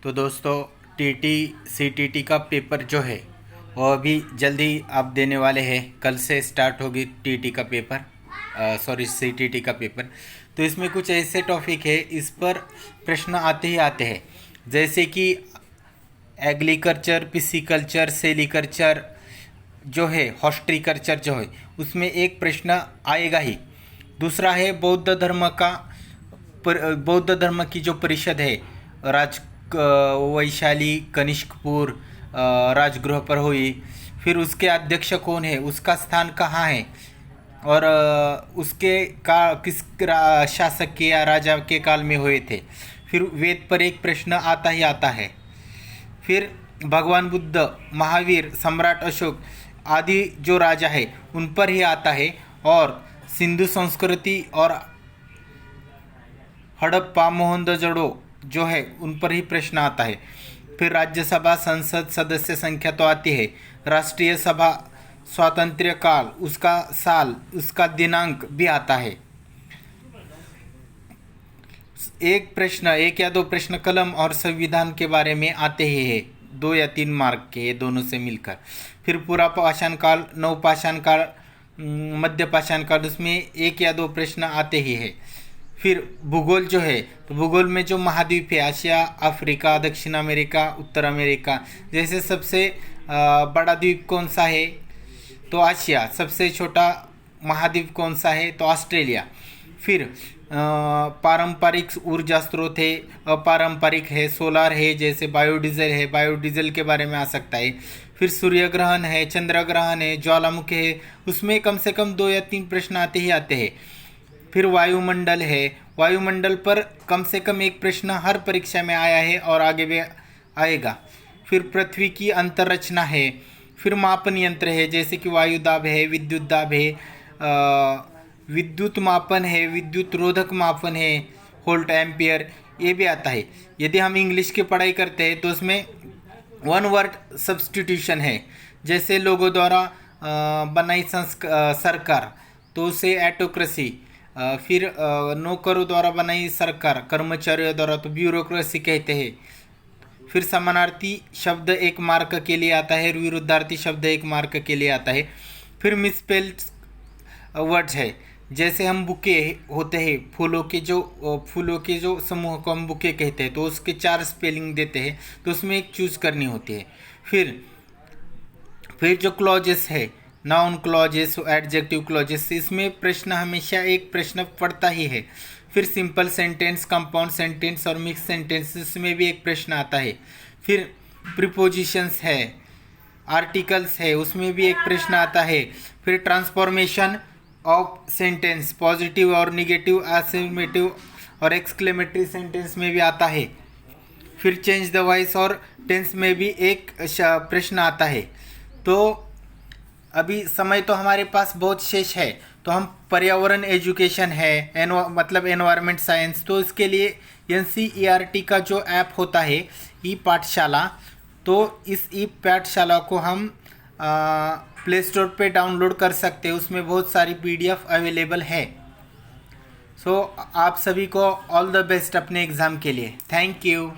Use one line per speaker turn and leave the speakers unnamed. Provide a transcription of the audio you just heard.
तो दोस्तों TT CTT का पेपर जो है वो अभी जल्दी आप देने वाले हैं। कल से स्टार्ट होगी टीटी का पेपर, सॉरी सीटीटी का पेपर। तो इसमें कुछ ऐसे टॉपिक है, इस पर प्रश्न आते ही आते हैं, जैसे कि एग्रीकल्चर, पिसिकल्चर, सेलिकल्चर जो है, हॉर्टिकल्चर जो है, उसमें एक प्रश्न आएगा ही। दूसरा है बौद्ध धर्म का बौद्ध धर्म की जो परिषद है, राज वैशाली कनिष्कपुर राजगृह पर हुई, फिर उसके अध्यक्ष कौन है, उसका स्थान कहाँ है, और उसके का किस शासक के या राजा के काल में हुए थे। फिर वेद पर एक प्रश्न आता ही आता है। फिर भगवान बुद्ध, महावीर, सम्राट अशोक आदि जो राजा है उन पर ही आता है, और सिंधु संस्कृति और हड़प्पा मोहनजोदड़ो जो है उन पर ही प्रश्न आता है। फिर राज्यसभा संसद सदस्य संख्या तो आती है, राष्ट्रीय सभा स्वातंत्र्य काल, उसका साल, उसका दिनांक भी आता है। एक या दो प्रश्न कलम और संविधान के बारे में आते ही है, 2 या 3 मार्क के, ये दोनों से मिलकर। फिर पूरा पाषाण काल, नवपाषाण काल, मध्य पाषाण काल, उसमें 1 या 2 प्रश्न आते ही है। फिर भूगोल जो है, तो भूगोल में जो महाद्वीप है, एशिया, अफ्रीका, दक्षिण अमेरिका, उत्तर अमेरिका, जैसे सबसे बड़ा द्वीप कौन सा है, तो एशिया। सबसे छोटा महाद्वीप कौन सा है, तो ऑस्ट्रेलिया। फिर पारंपरिक ऊर्जा स्रोत है, अपारंपरिक है, सोलार है, जैसे बायोडीजल है, बायोडीजल के बारे में आ सकता है। फिर सूर्य ग्रहण है, चंद्र ग्रहण है, ज्वालामुखी है, उसमें कम से कम 2 या 3 प्रश्न आते ही आते हैं। फिर वायुमंडल है, वायुमंडल पर कम से कम 1 प्रश्न हर परीक्षा में आया है और आगे भी आएगा। फिर पृथ्वी की अंतररचना है। फिर मापन यंत्र है, जैसे कि वायु दाब है, विद्युत दाब है, विद्युत मापन है, विद्युत रोधक मापन है, वोल्ट एम्पियर, ये भी आता है। यदि हम इंग्लिश की पढ़ाई करते हैं तो उसमें 1 वर्ड सब्स्टिट्यूशन है, जैसे लोगों द्वारा बनाई सरकार, तो उसे एटोक्रेसी। फिर नौकरों द्वारा बनाई सरकार, कर्मचारियों द्वारा, तो ब्यूरोक्रेसी कहते हैं। फिर समानार्थी शब्द 1 मार्क के लिए आता है, विरुद्धार्थी शब्द 1 मार्क के लिए आता है। फिर मिसस्पेल्ड वर्ड्स है, जैसे हम बुके होते हैं, फूलों के जो समूह को हम बुके कहते हैं, तो उसके 4 स्पेलिंग देते हैं, तो उसमें एक चूज करनी होती है। फिर जो क्लॉजेस है, नाउन क्लॉजेस, एडजेक्टिव क्लॉजेस, इसमें प्रश्न हमेशा एक प्रश्न पड़ता ही है। फिर सिंपल सेंटेंस, कंपाउंड सेंटेंस और मिक्स सेंटेंसेस में भी एक प्रश्न आता है। फिर प्रीपोजिशंस है, आर्टिकल्स है, उसमें भी एक प्रश्न आता है। फिर ट्रांसफॉर्मेशन ऑफ सेंटेंस, पॉजिटिव और निगेटिव, अफर्मेटिव और एक्सक्लेमेटरी सेंटेंस में भी आता है। फिर चेंज द वॉइस और टेंस में भी एक प्रश्न आता है। तो अभी समय तो हमारे पास बहुत शेष है, तो हम पर्यावरण एजुकेशन है, मतलब एनवायरमेंट साइंस, तो इसके लिए NCERT का जो ऐप होता है, ई पाठशाला, तो इस ई पाठशाला को हम प्ले स्टोर पे डाउनलोड कर सकते हैं। उसमें बहुत सारी PDF अवेलेबल है। सो आप सभी को ऑल द बेस्ट अपने एग्ज़ाम के लिए। Thank you.